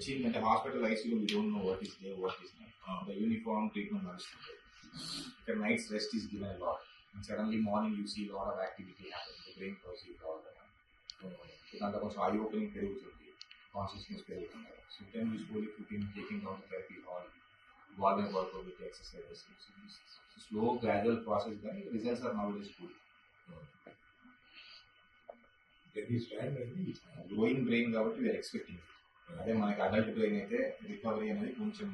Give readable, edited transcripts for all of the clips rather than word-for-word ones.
వచ్చిందంటే hospital ఐసీలో we don't know what is there, what is not. The uniform treatment నడుస్తుంది. ఇక్కడ nights rest is given a lot. And suddenly morning you see a lot of activity happening. The brain processes all that. దాంట్లో కొంచెం eye opening పెరుగుతుంది, consciousness పెరుగుతుంది. So then you slowly putting taking down the therapy hall, wall and work with exercises. Slow gradual process, కానీ results are nowadays good. Growing brain కాబట్టి we are expecting. అదే మనకి adult brain అయితే recovery అనేది కొంచెం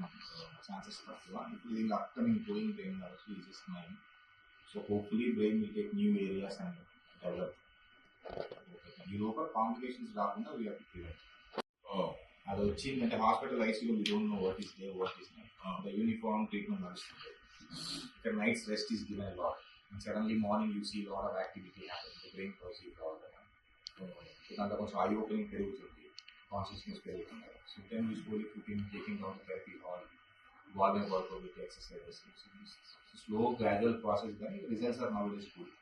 chances తక్కువ. ఇప్పుడు దీనికి అప్కమింగ్ గ్రోయింగ్ బ్రెయిన్ కాబట్టి is is mind. So hopefully brain will take new areas and develop. ఈ లోపల కాంప్లికేషన్స్ రాకుండా వీ హావ్ టు ప్రివెంట్. అది వచ్చిందంటే hospital ఐసీలో we don't know what is there, what is not. The uniform treatment నడుస్తుంది. ఇక్కడ nights rest is given a lot. And suddenly morning you see a lot of activity happening. The brain processes all that. దాంట్లో కొంచెం eye opening పెరుగుతుంది, consciousness పెరుగుతుంది. So then you slowly putting taking down the therapy hall, wall and work with exercises. Slow gradual process, కానీ results are nowadays good.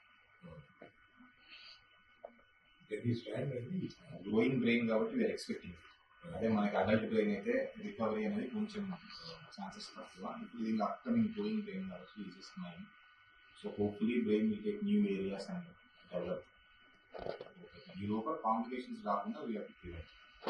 Growing brain కాబట్టి we are expecting. అదే మనకి adult brain అయితే recovery అనేది కొంచెం chances తక్కువ. ఇప్పుడు దీనికి అప్కమింగ్ గ్రోయింగ్ బ్రెయిన్ కాబట్టి is is mind. So hopefully brain will take new areas and develop. ఈ లోపల కాంప్లికేషన్స్ రాకుండా వీ హావ్ టు ప్రివెంట్.